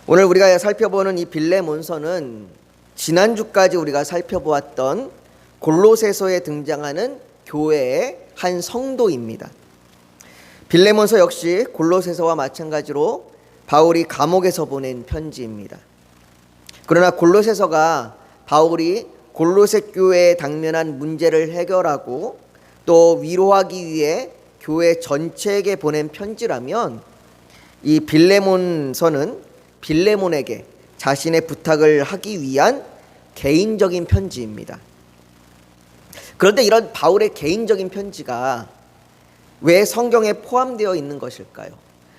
오늘 우리가 살펴보는 이 빌레몬서는 지난주까지 우리가 살펴보았던 골로새서에 등장하는 교회의 한 성도입니다. 빌레몬서 역시 골로새서와 마찬가지로 바울이 감옥에서 보낸 편지입니다. 그러나 골로새서가 바울이 골로새 교회에 당면한 문제를 해결하고 또 위로하기 위해 교회 전체에게 보낸 편지라면, 이 빌레몬서는 빌레몬에게 자신의 부탁을 하기 위한 개인적인 편지입니다. 그런데 이런 바울의 개인적인 편지가 왜 성경에 포함되어 있는 것일까요?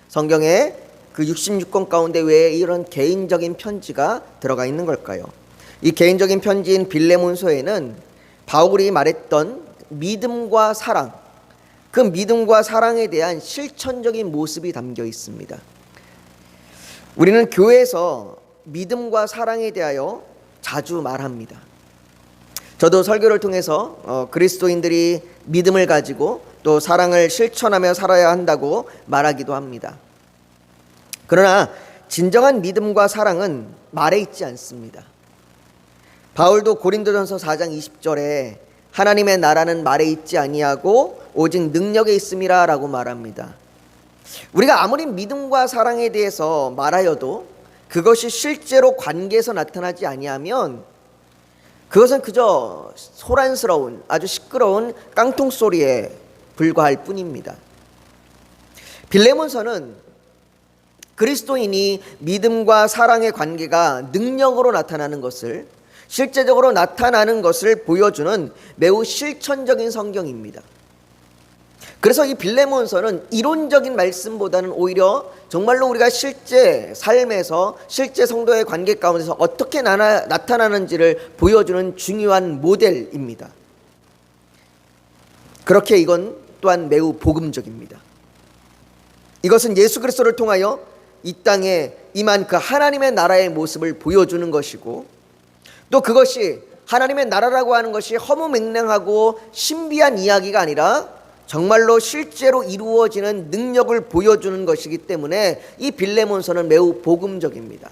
성경에 그 66권 가운데 왜 이런 개인적인 편지가 들어가 있는 걸까요? 이 개인적인 편지인 빌레몬서에는 바울이 말했던 믿음과 사랑, 그 믿음과 사랑에 대한 실천적인 모습이 담겨 있습니다. 우리는 교회에서 믿음과 사랑에 대하여 자주 말합니다. 저도 설교를 통해서 그리스도인들이 믿음을 가지고 또 사랑을 실천하며 살아야 한다고 말하기도 합니다. 그러나 진정한 믿음과 사랑은 말에 있지 않습니다. 바울도 고린도전서 4장 20절에 하나님의 나라는 말에 있지 아니하고 오직 능력에 있음이라 라고 말합니다. 우리가 아무리 믿음과 사랑에 대해서 말하여도 그것이 실제로 관계에서 나타나지 아니하면 그것은 그저 소란스러운 아주 시끄러운 깡통소리에 불과할 뿐입니다. 빌레몬서는 그리스도인이 믿음과 사랑의 관계가 능력으로 나타나는 것을, 실제적으로 나타나는 것을 보여주는 매우 실천적인 성경입니다. 그래서 이 빌레몬서는 이론적인 말씀보다는 오히려 정말로 우리가 실제 삶에서, 실제 성도의 관계 가운데서 어떻게 나타나는지를 보여주는 중요한 모델입니다. 그렇게 이건 또한 매우 복음적입니다. 이것은 예수 그리스도를 통하여 이 땅에 임한 그 하나님의 나라의 모습을 보여주는 것이고, 또 그것이 하나님의 나라라고 하는 것이 허무맹랑하고 신비한 이야기가 아니라 정말로 실제로 이루어지는 능력을 보여주는 것이기 때문에 이 빌레몬서는 매우 복음적입니다.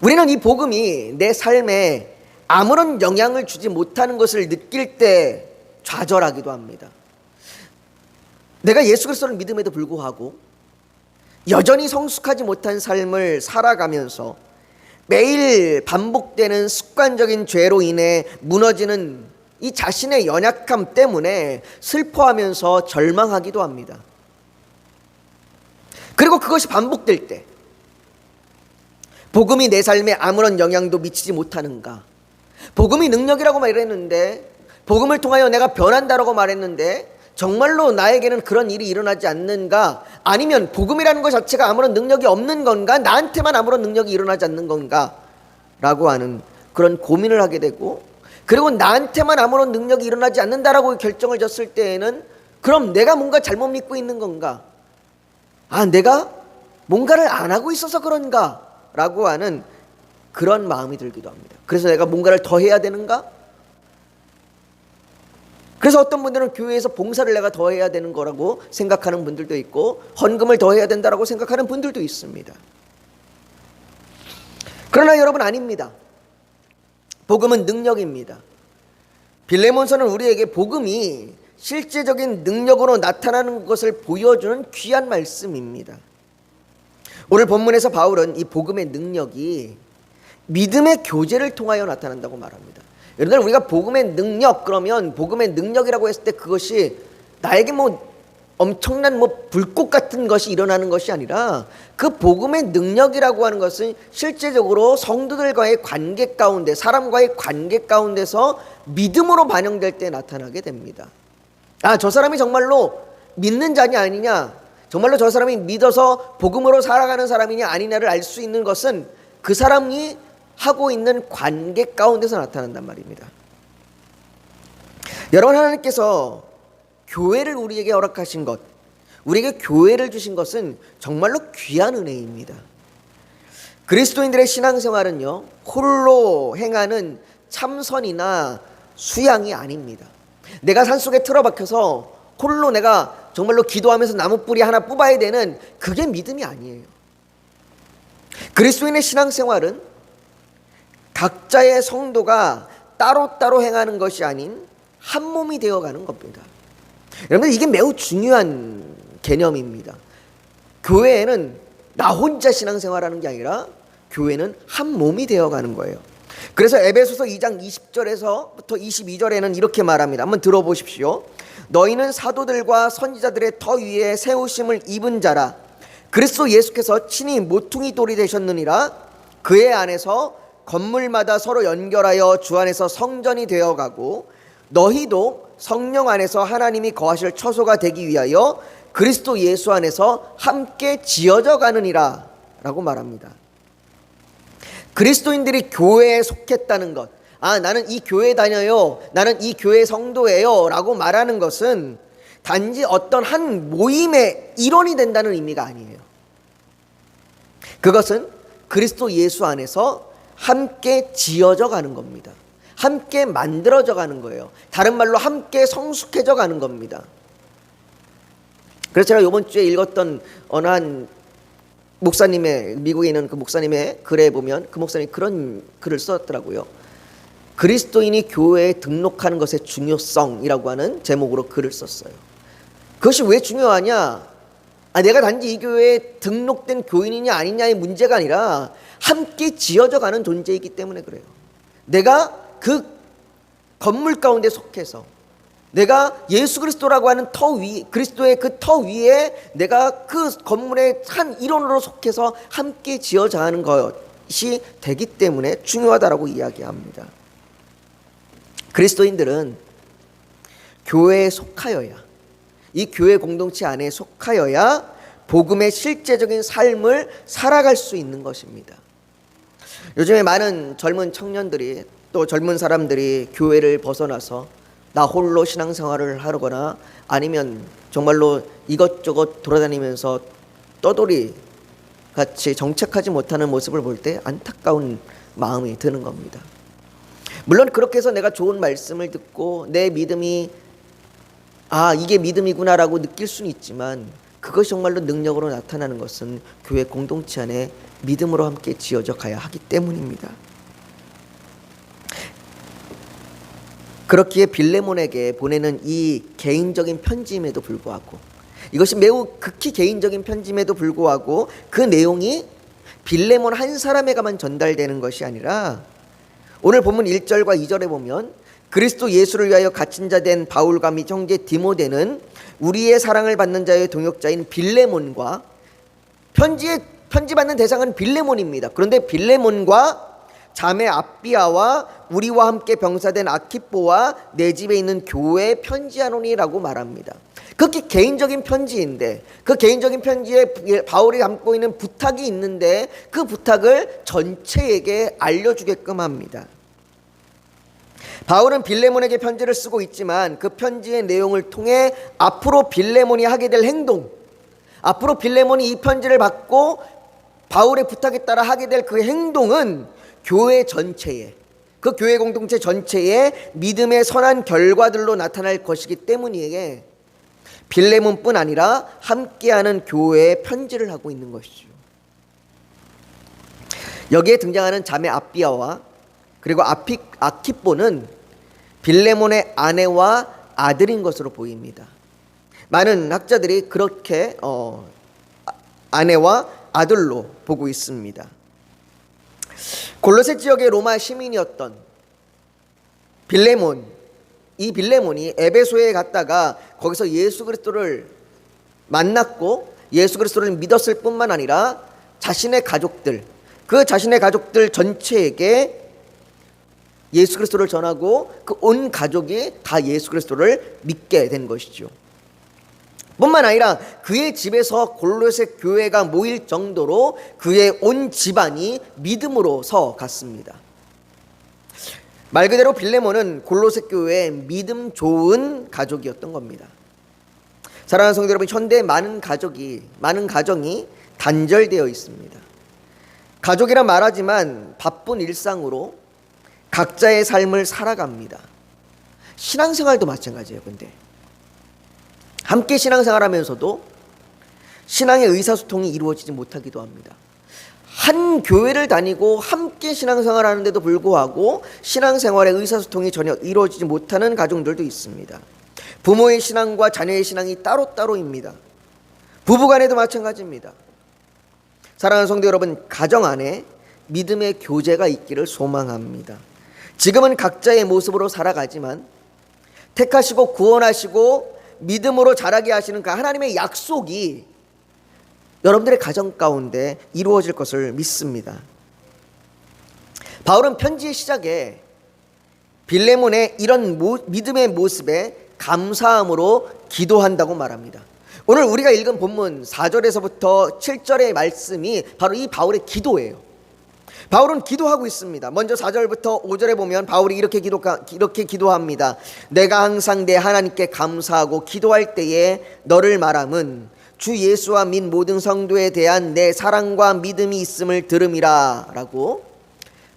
우리는 이 복음이 내 삶에 아무런 영향을 주지 못하는 것을 느낄 때 좌절하기도 합니다. 내가 예수 그리스도를 믿음에도 불구하고 여전히 성숙하지 못한 삶을 살아가면서 매일 반복되는 습관적인 죄로 인해 무너지는 이 자신의 연약함 때문에 슬퍼하면서 절망하기도 합니다. 그리고 그것이 반복될 때 복음이 내 삶에 아무런 영향도 미치지 못하는가, 복음이 능력이라고 말했는데, 복음을 통하여 내가 변한다라고 말했는데 정말로 나에게는 그런 일이 일어나지 않는가, 아니면 복음이라는 것 자체가 아무런 능력이 없는 건가, 나한테만 아무런 능력이 일어나지 않는 건가 라고 하는 그런 고민을 하게 되고, 그리고 나한테만 아무런 능력이 일어나지 않는다라고 결정을 졌을 때에는 그럼 내가 뭔가 잘못 믿고 있는 건가, 내가 뭔가를 안 하고 있어서 그런가 라고 하는 그런 마음이 들기도 합니다. 그래서 내가 뭔가를 더 해야 되는가? 그래서 어떤 분들은 교회에서 봉사를 내가 더 해야 되는 거라고 생각하는 분들도 있고, 헌금을 더 해야 된다라고 생각하는 분들도 있습니다. 그러나 여러분, 아닙니다. 복음은 능력입니다. 빌레몬서는 우리에게 복음이 실제적인 능력으로 나타나는 것을 보여주는 귀한 말씀입니다. 오늘 본문에서 바울은 이 복음의 능력이 믿음의 교제를 통하여 나타난다고 말합니다. 여러분들, 우리가 복음의 능력, 그러면 복음의 능력이라고 했을 때 그것이 나에게 엄청난 불꽃 같은 것이 일어나는 것이 아니라, 그 복음의 능력이라고 하는 것은 실제적으로 성도들과의 관계 가운데, 사람과의 관계 가운데서 믿음으로 반영될 때 나타나게 됩니다. 저 사람이 정말로 믿는 자냐 아니냐, 정말로 저 사람이 믿어서 복음으로 살아가는 사람이냐 아니냐를 알 수 있는 것은 그 사람이 하고 있는 관계 가운데서 나타난단 말입니다. 여러분, 하나님께서 교회를 우리에게 허락하신 것, 우리에게 교회를 주신 것은 정말로 귀한 은혜입니다. 그리스도인들의 신앙생활은요, 홀로 행하는 참선이나 수양이 아닙니다. 내가 산속에 틀어박혀서 홀로 내가 정말로 기도하면서 나무 뿌리 하나 뽑아야 되는, 그게 믿음이 아니에요. 그리스도인의 신앙생활은 각자의 성도가 따로따로 행하는 것이 아닌 한 몸이 되어가는 겁니다. 여러분, 이게 매우 중요한 개념입니다. 교회에는 나 혼자 신앙생활하는 게 아니라 교회는 한 몸이 되어가는 거예요. 그래서 에베소서 2장 20절에서부터 22절에는 이렇게 말합니다. 한번 들어보십시오. 너희는 사도들과 선지자들의 터 위에 세우심을 입은 자라. 그리스도 예수께서 친히 모퉁이 돌이 되셨느니라. 그의 안에서 건물마다 서로 연결하여 주 안에서 성전이 되어가고 너희도 성령 안에서 하나님이 거하실 처소가 되기 위하여 그리스도 예수 안에서 함께 지어져 가느니라 라고 말합니다. 그리스도인들이 교회에 속했다는 것, 나는 이 교회 다녀요, 나는 이 교회 성도예요 라고 말하는 것은 단지 어떤 한 모임의 일원이 된다는 의미가 아니에요. 그것은 그리스도 예수 안에서 함께 지어져 가는 겁니다. 함께 만들어져 가는 거예요. 다른 말로 함께 성숙해져 가는 겁니다. 그래서 제가 이번 주에 읽었던 어느 한 목사님의, 미국에 있는 그 목사님의 글에 보면 그 목사님이 그런 글을 썼더라고요. 그리스도인이 교회에 등록하는 것의 중요성이라고 하는 제목으로 글을 썼어요. 그것이 왜 중요하냐? 내가 단지 이 교회에 등록된 교인이냐 아니냐의 문제가 아니라 함께 지어져 가는 존재이기 때문에 그래요. 내가 그 건물 가운데 속해서 내가 예수 그리스도라고 하는 터 위, 그리스도의 그 터 위에 내가 그 건물의 한 일원으로 속해서 함께 지어져 가는 것이 되기 때문에 중요하다라고 이야기합니다. 그리스도인들은 교회에 속하여야, 이 교회 공동체 안에 속하여야 복음의 실제적인 삶을 살아갈 수 있는 것입니다. 요즘에 많은 젊은 청년들이, 또 젊은 사람들이 교회를 벗어나서 나 홀로 신앙생활을 하거나 아니면 정말로 이것저것 돌아다니면서 떠돌이 같이 정착하지 못하는 모습을 볼 때 안타까운 마음이 드는 겁니다. 물론 그렇게 해서 내가 좋은 말씀을 듣고 내 믿음이 이게 믿음이구나라고 느낄 수는 있지만 그것이 정말로 능력으로 나타나는 것은 교회 공동체 안에 믿음으로 함께 지어져 가야 하기 때문입니다. 그렇기에 빌레몬에게 보내는 이 개인적인 편지임에도 불구하고, 이것이 매우 극히 개인적인 편지임에도 불구하고 그 내용이 빌레몬 한 사람에게만 전달되는 것이 아니라 오늘 본문 1절과 2절에 보면 그리스도 예수를 위하여 갇힌 자 된 바울과 및 형제 디모데는 우리의 사랑을 받는 자의 동역자인 빌레몬과, 편지받는 대상은 빌레몬입니다. 그런데 빌레몬과 자매 아비아와 우리와 함께 병사된 아키뽀와 내 집에 있는 교회에 편지하노니라고 말합니다. 극히 개인적인 편지인데 그 개인적인 편지에 바울이 담고 있는 부탁이 있는데 그 부탁을 전체에게 알려주게끔 합니다. 바울은 빌레몬에게 편지를 쓰고 있지만 그 편지의 내용을 통해 앞으로 빌레몬이 하게 될 행동, 앞으로 빌레몬이 이 편지를 받고 바울의 부탁에 따라 하게 될 그 행동은 교회 전체에, 그 교회 공동체 전체에 믿음의 선한 결과들로 나타날 것이기 때문이에 빌레몬뿐 아니라 함께하는 교회에 편지를 하고 있는 것이죠. 여기에 등장하는 자매 아비아와 그리고 아키뽀는 빌레몬의 아내와 아들인 것으로 보입니다. 많은 학자들이 그렇게 아내와 아들로 보고 있습니다. 골로새 지역의 로마 시민이었던 빌레몬, 이 빌레몬이 에베소에 갔다가 거기서 예수 그리스도를 만났고 예수 그리스도를 믿었을 뿐만 아니라 자신의 가족들, 그 자신의 가족들 전체에게 예수 그리스도를 전하고 그 온 가족이 다 예수 그리스도를 믿게 된 것이죠. 뿐만 아니라 그의 집에서 골로새 교회가 모일 정도로 그의 온 집안이 믿음으로 서 갔습니다. 말 그대로 빌레몬은 골로새 교회의 믿음 좋은 가족이었던 겁니다. 사랑하는 성도 여러분, 현대 많은 가정이 단절되어 있습니다. 가족이라 말하지만 바쁜 일상으로 각자의 삶을 살아갑니다. 신앙생활도 마찬가지예요. 근데 함께 신앙생활하면서도 신앙의 의사소통이 이루어지지 못하기도 합니다. 한 교회를 다니고 함께 신앙생활 하는데도 불구하고 신앙생활의 의사소통이 전혀 이루어지지 못하는 가정들도 있습니다. 부모의 신앙과 자녀의 신앙이 따로따로입니다. 부부간에도 마찬가지입니다. 사랑하는 성도 여러분, 가정 안에 믿음의 교제가 있기를 소망합니다. 지금은 각자의 모습으로 살아가지만 택하시고 구원하시고 믿음으로 자라게 하시는 그 하나님의 약속이 여러분들의 가정 가운데 이루어질 것을 믿습니다. 바울은 편지의 시작에 빌레몬의 이런 믿음의 모습에 감사함으로 기도한다고 말합니다. 오늘 우리가 읽은 본문 4절에서부터 7절의 말씀이 바로 이 바울의 기도예요. 바울은 기도하고 있습니다. 먼저 4절부터 5절에 보면 바울이 이렇게 기도합니다. 내가 항상 내 하나님께 감사하고 기도할 때에 너를 말함은 주 예수와 민 모든 성도에 대한 내 사랑과 믿음이 있음을 들음이라 라고,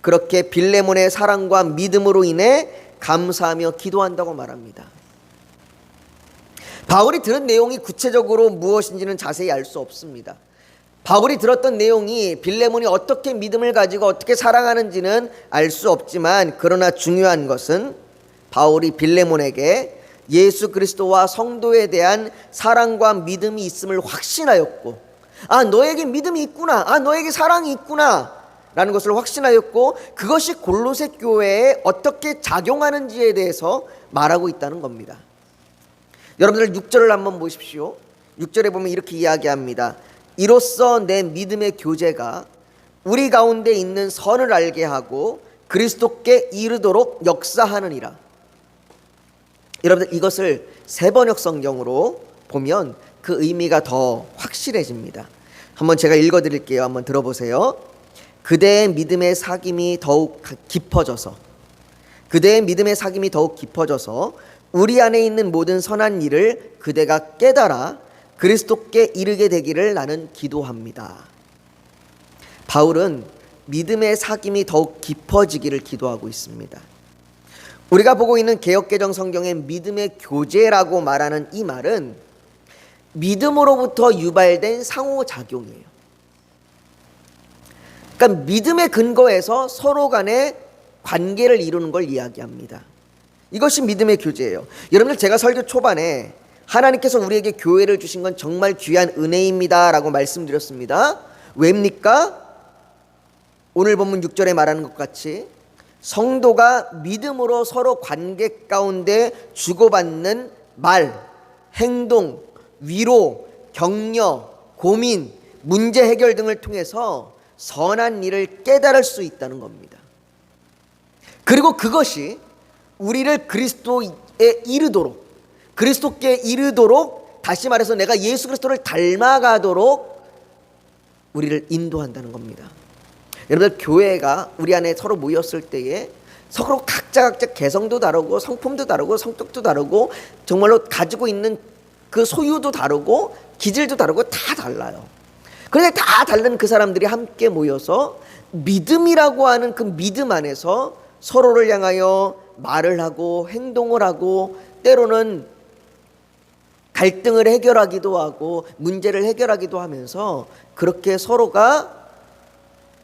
그렇게 빌레몬의 사랑과 믿음으로 인해 감사하며 기도한다고 말합니다. 바울이 들은 내용이 구체적으로 무엇인지는 자세히 알 수 없습니다. 바울이 들었던 내용이 빌레몬이 어떻게 믿음을 가지고 어떻게 사랑하는지는 알 수 없지만, 그러나 중요한 것은 바울이 빌레몬에게 예수 그리스도와 성도에 대한 사랑과 믿음이 있음을 확신하였고, 너에게 믿음이 있구나, 너에게 사랑이 있구나 라는 것을 확신하였고, 그것이 골로새 교회에 어떻게 작용하는지에 대해서 말하고 있다는 겁니다. 여러분들 6절을 한번 보십시오. 6절에 보면 이렇게 이야기합니다. 이로써 내 믿음의 교제가 우리 가운데 있는 선을 알게 하고 그리스도께 이르도록 역사하느니라. 여러분들 이것을 세번역 성경으로 보면 그 의미가 더 확실해집니다. 한번 제가 읽어드릴게요. 한번 들어보세요. 그대의 믿음의 사귐이 더욱 깊어져서 우리 안에 있는 모든 선한 일을 그대가 깨달아 그리스도께 이르게 되기를 나는 기도합니다. 바울은 믿음의 사귐이 더욱 깊어지기를 기도하고 있습니다. 우리가 보고 있는 개역개정 성경의 믿음의 교제라고 말하는 이 말은 믿음으로부터 유발된 상호작용이에요. 그러니까 믿음의 근거에서 서로 간의 관계를 이루는 걸 이야기합니다. 이것이 믿음의 교제예요. 여러분들, 제가 설교 초반에 하나님께서 우리에게 교회를 주신 건 정말 귀한 은혜입니다 라고 말씀드렸습니다. 왜입니까? 오늘 본문 6절에 말하는 것 같이 성도가 믿음으로 서로 관계 가운데 주고받는 말, 행동, 위로, 격려, 고민, 문제 해결 등을 통해서 선한 일을 깨달을 수 있다는 겁니다. 그리고 그것이 우리를 그리스도께 이르도록, 다시 말해서 내가 예수 그리스도를 닮아가도록 우리를 인도한다는 겁니다. 여러분들, 교회가 우리 안에 서로 모였을 때에 서로 각자 개성도 다르고 성품도 다르고 성격도 다르고 정말로 가지고 있는 그 소유도 다르고 기질도 다르고 다 달라요. 그런데 다 다른 그 사람들이 함께 모여서 믿음이라고 하는 그 믿음 안에서 서로를 향하여 말을 하고 행동을 하고, 때로는 갈등을 해결하기도 하고 문제를 해결하기도 하면서, 그렇게 서로가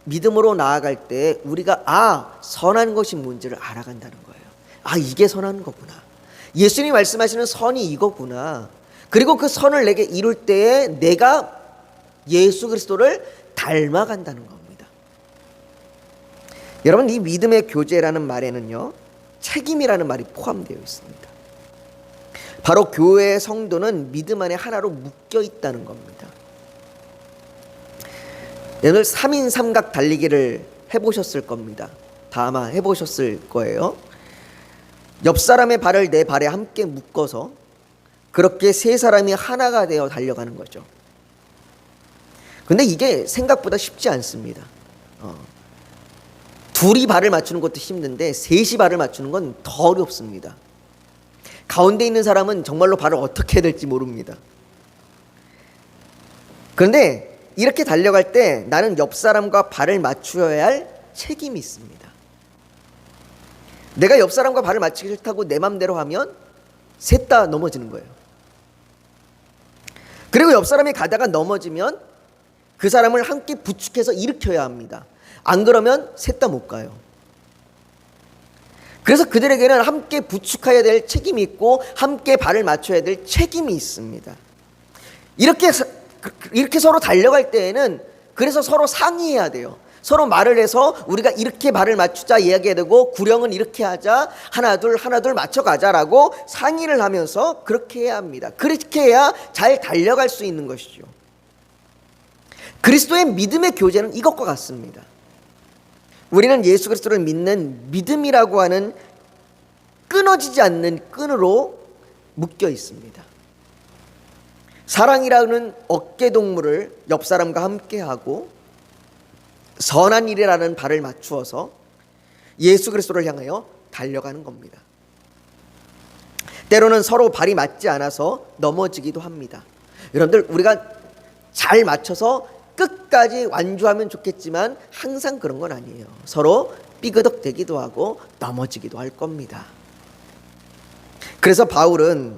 믿음으로 나아갈 때 우리가 선한 것이 뭔지를 알아간다는 거예요. 이게 선한 거구나, 예수님이 말씀하시는 선이 이거구나, 그리고 그 선을 내게 이룰 때에 내가 예수 그리스도를 닮아간다는 겁니다. 여러분, 이 믿음의 교제라는 말에는요, 책임이라는 말이 포함되어 있습니다. 바로 교회의 성도는 믿음 안에 하나로 묶여 있다는 겁니다. 오늘 3인 삼각 달리기를 해보셨을 겁니다. 다 아마 해보셨을 거예요. 옆 사람의 발을 내 발에 함께 묶어서 그렇게 세 사람이 하나가 되어 달려가는 거죠. 근데 이게 생각보다 쉽지 않습니다. 둘이 발을 맞추는 것도 힘든데 셋이 발을 맞추는 건 더 어렵습니다. 가운데 있는 사람은 정말로 발을 어떻게 해야 될지 모릅니다. 그런데 이렇게 달려갈 때 나는 옆 사람과 발을 맞추어야 할 책임이 있습니다. 내가 옆 사람과 발을 맞추기 싫다고 내 맘대로 하면 셋 다 넘어지는 거예요. 그리고 옆 사람이 가다가 넘어지면 그 사람을 함께 부축해서 일으켜야 합니다. 안 그러면 셋 다 못 가요. 그래서 그들에게는 함께 부축해야 될 책임이 있고 함께 발을 맞춰야 될 책임이 있습니다. 이렇게 서로 달려갈 때에는 그래서 서로 상의해야 돼요. 서로 말을 해서 우리가 이렇게 발을 맞추자 이야기해야 되고, 구령은 이렇게 하자, 하나 둘 맞춰가자라고 상의를 하면서 그렇게 해야 합니다. 그렇게 해야 잘 달려갈 수 있는 것이죠. 그리스도의 믿음의 교제는 이것과 같습니다. 우리는 예수 그리스도를 믿는 믿음이라고 하는 끊어지지 않는 끈으로 묶여 있습니다. 사랑이라는 어깨동무를 옆 사람과 함께하고 선한 일이라는 발을 맞추어서 예수 그리스도를 향하여 달려가는 겁니다. 때로는 서로 발이 맞지 않아서 넘어지기도 합니다. 여러분들, 우리가 잘 맞춰서 끝까지 완주하면 좋겠지만 항상 그런 건 아니에요. 서로 삐그덕대기도 하고 넘어지기도 할 겁니다. 그래서 바울은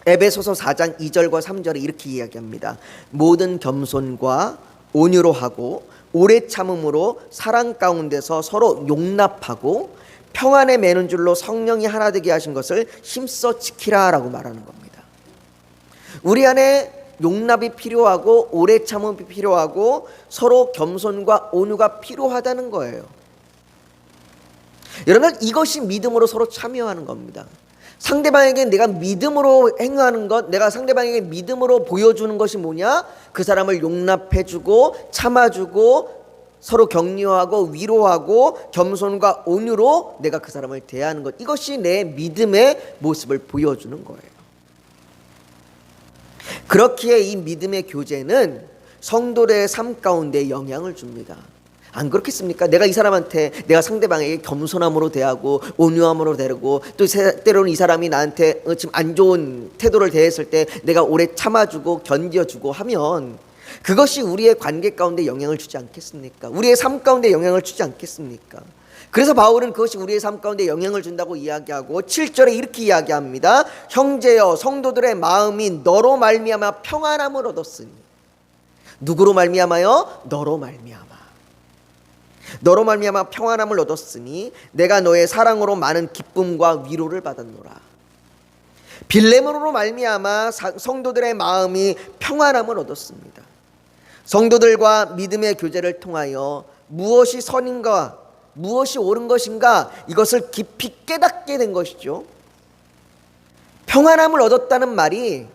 에베소서 4장 2절과 3절에 이렇게 이야기합니다. 모든 겸손과 온유로 하고 오래 참음으로 사랑 가운데서 서로 용납하고 평안에 매는 줄로 성령이 하나 되게 하신 것을 힘써 지키라라고 말하는 겁니다. 우리 안에 용납이 필요하고 오래 참음이 필요하고 서로 겸손과 온유가 필요하다는 거예요. 여러분, 이것이 믿음으로 서로 참여하는 겁니다. 상대방에게 내가 믿음으로 행하는 것, 내가 상대방에게 믿음으로 보여주는 것이 뭐냐? 그 사람을 용납해주고 참아주고 서로 격려하고 위로하고 겸손과 온유로 내가 그 사람을 대하는 것, 이것이 내 믿음의 모습을 보여주는 거예요. 그렇기에 이 믿음의 교제는 성도들의 삶 가운데 영향을 줍니다. 안 그렇겠습니까? 내가 이 사람한테, 내가 상대방에게 겸손함으로 대하고 온유함으로 대하고, 또 때로는 이 사람이 나한테 지금 안 좋은 태도를 대했을 때 내가 오래 참아주고 견뎌주고 하면 그것이 우리의 관계 가운데 영향을 주지 않겠습니까? 우리의 삶 가운데 영향을 주지 않겠습니까? 그래서 바울은 그것이 우리의 삶 가운데 영향을 준다고 이야기하고 7절에 이렇게 이야기합니다. 형제여, 성도들의 마음이 너로 말미암아 평안함을 얻었으니. 누구로 말미암아요? 너로 말미암아. 너로 말미암아 평안함을 얻었으니 내가 너의 사랑으로 많은 기쁨과 위로를 받았노라. 빌레몬으로 말미암아 성도들의 마음이 평안함을 얻었습니다. 성도들과 믿음의 교제를 통하여 무엇이 선인가, 무엇이 옳은 것인가, 이것을 깊이 깨닫게 된 것이죠. 평안함을 얻었다는 말이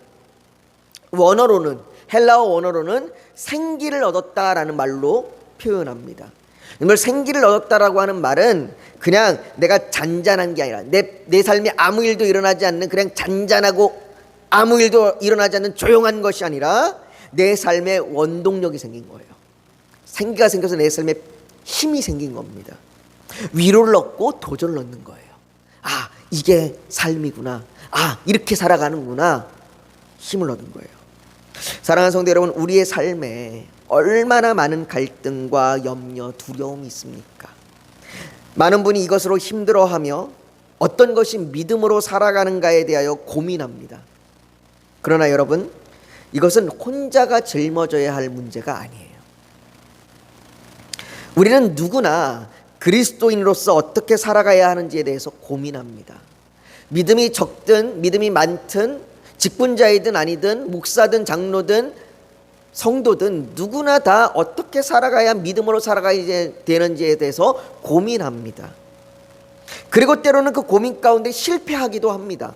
원어로는, 헬라어 원어로는 생기를 얻었다라는 말로 표현합니다. 정말 생기를 얻었다라고 하는 말은 그냥 내가 잔잔한 게 아니라 내 삶에 아무 일도 일어나지 않는, 그냥 잔잔하고 아무 일도 일어나지 않는 조용한 것이 아니라 내 삶에 원동력이 생긴 거예요. 생기가 생겨서 내 삶에 힘이 생긴 겁니다. 위로를 얻고 도전을 얻는 거예요. 아, 이게 삶이구나. 아, 이렇게 살아가는구나. 힘을 얻은 거예요. 사랑하는 성도 여러분, 우리의 삶에 얼마나 많은 갈등과 염려, 두려움이 있습니까? 많은 분이 이것으로 힘들어하며 어떤 것이 믿음으로 살아가는가에 대하여 고민합니다. 그러나 여러분, 이것은 혼자가 짊어져야 할 문제가 아니에요. 우리는 누구나 그리스도인으로서 어떻게 살아가야 하는지에 대해서 고민합니다. 믿음이 적든 믿음이 많든, 직분자이든 아니든, 목사든 장로든 성도든 누구나 다 어떻게 살아가야 믿음으로 살아가야 되는지에 대해서 고민합니다. 그리고 때로는 그 고민 가운데 실패하기도 합니다.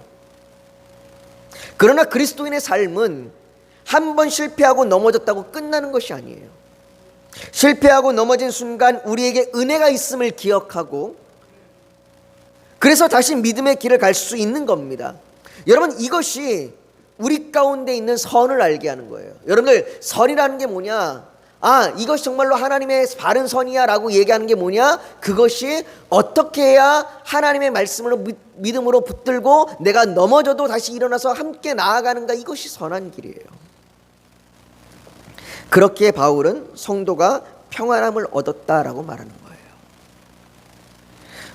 그러나 그리스도인의 삶은 한 번 실패하고 넘어졌다고 끝나는 것이 아니에요. 실패하고 넘어진 순간 우리에게 은혜가 있음을 기억하고, 그래서 다시 믿음의 길을 갈 수 있는 겁니다. 여러분, 이것이 우리 가운데 있는 선을 알게 하는 거예요. 여러분들, 선이라는 게 뭐냐? 아, 이것이 정말로 하나님의 바른 선이야 라고 얘기하는 게 뭐냐? 그것이 어떻게 해야 하나님의 말씀으로 믿음으로 붙들고 내가 넘어져도 다시 일어나서 함께 나아가는가, 이것이 선한 길이에요. 그렇기에 바울은 성도가 평안함을 얻었다라고 말하는 거예요.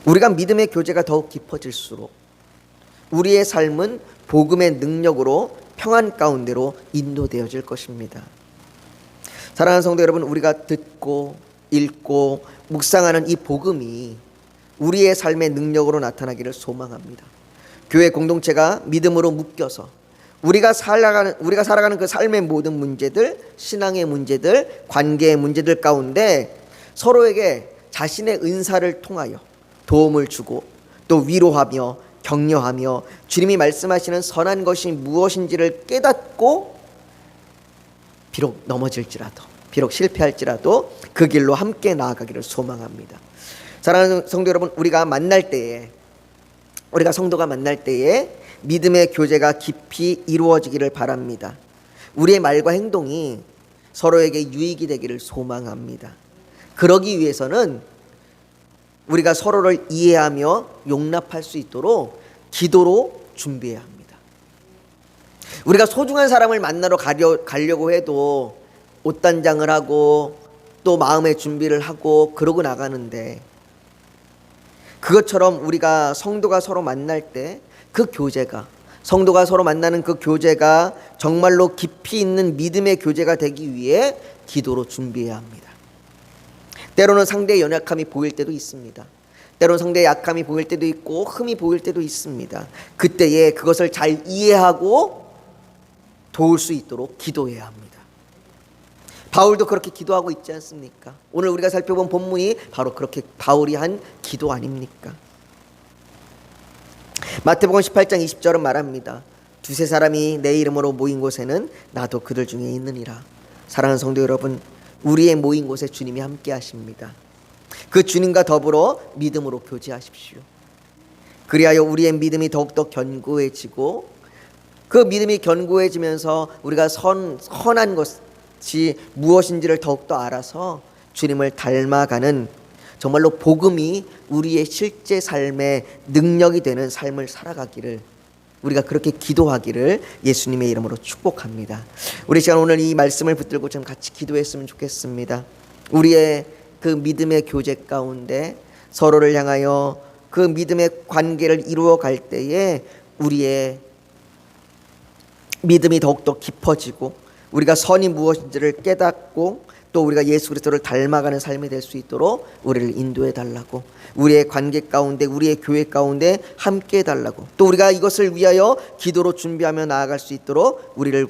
우리가 믿음의 교제가 더욱 깊어질수록 우리의 삶은 복음의 능력으로 평안 가운데로 인도되어질 것입니다. 사랑하는 성도 여러분, 우리가 듣고 읽고 묵상하는 이 복음이 우리의 삶의 능력으로 나타나기를 소망합니다. 교회 공동체가 믿음으로 묶여서 우리가 살아가는 그 삶의 모든 문제들, 신앙의 문제들, 관계의 문제들 가운데 서로에게 자신의 은사를 통하여 도움을 주고 또 위로하며 격려하며 주님이 말씀하시는 선한 것이 무엇인지를 깨닫고 비록 넘어질지라도, 비록 실패할지라도 그 길로 함께 나아가기를 소망합니다. 사랑하는 성도 여러분, 우리가 성도가 만날 때에 믿음의 교제가 깊이 이루어지기를 바랍니다. 우리의 말과 행동이 서로에게 유익이 되기를 소망합니다. 그러기 위해서는 우리가 서로를 이해하며 용납할 수 있도록 기도로 준비해야 합니다. 우리가 소중한 사람을 만나러 가려고 해도 옷단장을 하고 또 마음의 준비를 하고 그러고 나가는데, 그것처럼 우리가 성도가 서로 만날 때 성도가 서로 만나는 그 교제가 정말로 깊이 있는 믿음의 교제가 되기 위해 기도로 준비해야 합니다. 때로는 상대의 연약함이 보일 때도 있습니다. 때로는 상대의 약함이 보일 때도 있고 흠이 보일 때도 있습니다. 그때에 그것을 잘 이해하고 도울 수 있도록 기도해야 합니다. 바울도 그렇게 기도하고 있지 않습니까? 오늘 우리가 살펴본 본문이 바로 그렇게 바울이 한 기도 아닙니까? 마태복음 18장 20절은 말합니다. 두세 사람이 내 이름으로 모인 곳에는 나도 그들 중에 있느니라. 사랑하는 성도 여러분, 우리의 모인 곳에 주님이 함께 하십니다. 그 주님과 더불어 믿음으로 교제하십시오. 그리하여 우리의 믿음이 더욱더 견고해지고, 그 믿음이 견고해지면서 우리가 선한 것이 무엇인지를 더욱더 알아서 주님을 닮아가는, 정말로 복음이 우리의 실제 삶의 능력이 되는 삶을 살아가기를, 우리가 그렇게 기도하기를 예수님의 이름으로 축복합니다. 우리 시간 오늘 이 말씀을 붙들고 좀 같이 기도했으면 좋겠습니다. 우리의 그 믿음의 교제 가운데 서로를 향하여 그 믿음의 관계를 이루어 갈 때에 우리의 믿음이 더욱더 깊어지고 우리가 선이 무엇인지를 깨닫고 또 우리가 예수 그리스도를 닮아가는 삶이 될 수 있도록 우리를 인도해 달라고, 우리의 관계 가운데, 우리의 교회 가운데 함께 해달라고, 또 우리가 이것을 위하여 기도로 준비하며 나아갈 수 있도록 우리를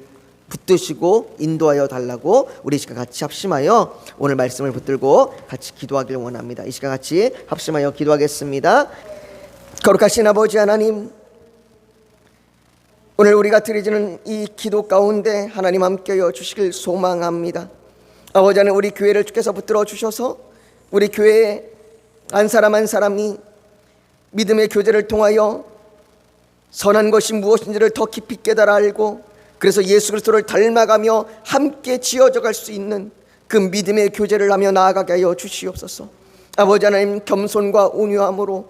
붙드시고 인도하여 달라고 우리 시간 같이 합심하여 오늘 말씀을 붙들고 같이 기도하길 원합니다. 이 시간 같이 합심하여 기도하겠습니다. 거룩하신 아버지 하나님, 오늘 우리가 드리는 이 기도 가운데 하나님 함께여 주시길 소망합니다. 아버지 하나님, 우리 교회를 주께서 붙들어 주셔서 우리 교회에 한 사람 한 사람이 믿음의 교제를 통하여 선한 것이 무엇인지를 더 깊이 깨달아 알고, 그래서 예수 그리스도를 닮아가며 함께 지어져 갈 수 있는 그 믿음의 교제를 하며 나아가게 하여 주시옵소서. 아버지 하나님, 겸손과 온유함으로,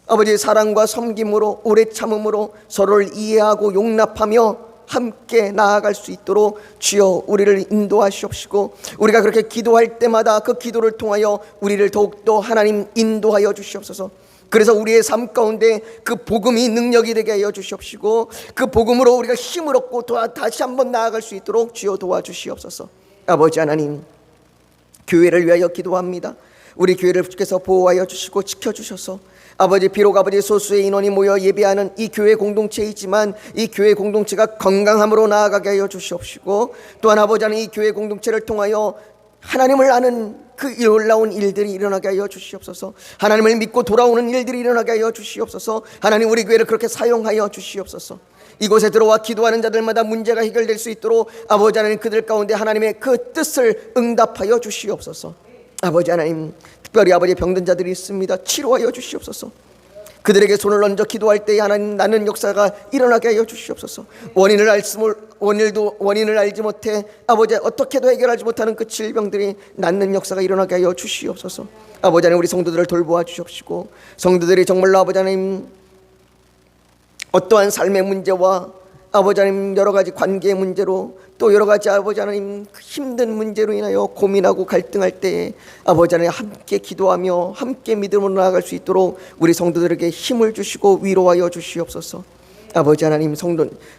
아버지의 사랑과 섬김으로, 오래 참음으로 서로를 이해하고 용납하며 함께 나아갈 수 있도록 주여 우리를 인도하시옵시고, 우리가 그렇게 기도할 때마다 그 기도를 통하여 우리를 더욱더 하나님 인도하여 주시옵소서. 그래서 우리의 삶 가운데 그 복음이 능력이 되게 하여 주시옵시고, 그 복음으로 우리가 힘을 얻고 다시 한번 나아갈 수 있도록 주여 도와주시옵소서. 아버지 하나님, 교회를 위하여 기도합니다. 우리 교회를 주께서 보호하여 주시고 지켜주셔서, 아버지, 비록 아버지 소수의 인원이 모여 예배하는 이 교회 공동체이지만 이 교회 공동체가 건강함으로 나아가게 하여 주시옵시고, 또한 아버지 하나님, 이 교회 공동체를 통하여 하나님을 아는 그 놀라운 일들이 일어나게 하여 주시옵소서. 하나님을 믿고 돌아오는 일들이 일어나게 하여 주시옵소서. 하나님, 우리 교회를 그렇게 사용하여 주시옵소서. 이곳에 들어와 기도하는 자들마다 문제가 해결될 수 있도록 아버지 하나님, 그들 가운데 하나님의 그 뜻을 응답하여 주시옵소서. 아버지 하나님, 특별히 아버지 병든 자들이 있습니다. 치료하여 주시옵소서. 그들에게 손을 얹어 기도할 때 하나님 낫는 역사가 일어나게 하여 주시옵소서. 원인을 알지 못해 아버지 어떻게도 해결하지 못하는 그 질병들이 낫는 역사가 일어나게 하여 주시옵소서. 아버지 하나님, 우리 성도들을 돌보아 주시옵시고, 성도들이 정말로 아버지 하나님 어떠한 삶의 문제와 아버지 하나님 여러 가지 관계의 문제로, 또 여러 가지 아버지 하나님 힘든 문제로 인하여 고민하고 갈등할 때에 아버지 하나님 함께 기도하며 함께 믿음으로 나아갈 수 있도록 우리 성도들에게 힘을 주시고 위로하여 주시옵소서. 아버지 하나님,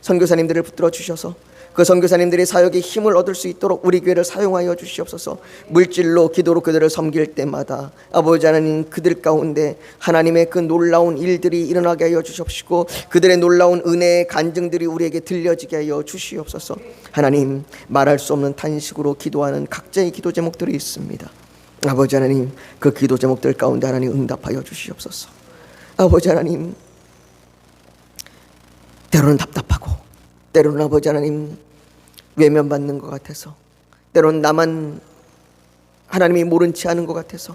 선교사님들을 붙들어 주셔서 그 선교사님들이 사역에 힘을 얻을 수 있도록 우리 교회를 사용하여 주시옵소서. 물질로 기도로 그들을 섬길 때마다 아버지 하나님, 그들 가운데 하나님의 그 놀라운 일들이 일어나게 하여 주시옵시고 그들의 놀라운 은혜의 간증들이 우리에게 들려지게 하여 주시옵소서. 하나님, 말할 수 없는 탄식으로 기도하는 각자의 기도 제목들이 있습니다. 아버지 하나님, 그 기도 제목들 가운데 하나님 응답하여 주시옵소서. 아버지 하나님, 때로는 답답하고 때로는 아버지 하나님 외면받는 것 같아서, 때로는 나만 하나님이 모른 체 하는 것 같아서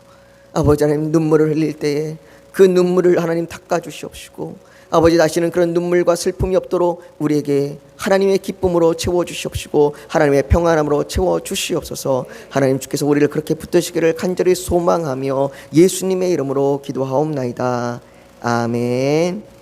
아버지 하나님 눈물을 흘릴 때에 그 눈물을 하나님 닦아주시옵시고 아버지 다시는 그런 눈물과 슬픔이 없도록 우리에게 하나님의 기쁨으로 채워주시옵시고 하나님의 평안함으로 채워주시옵소서. 하나님, 주께서 우리를 그렇게 붙드시기를 간절히 소망하며 예수님의 이름으로 기도하옵나이다. 아멘.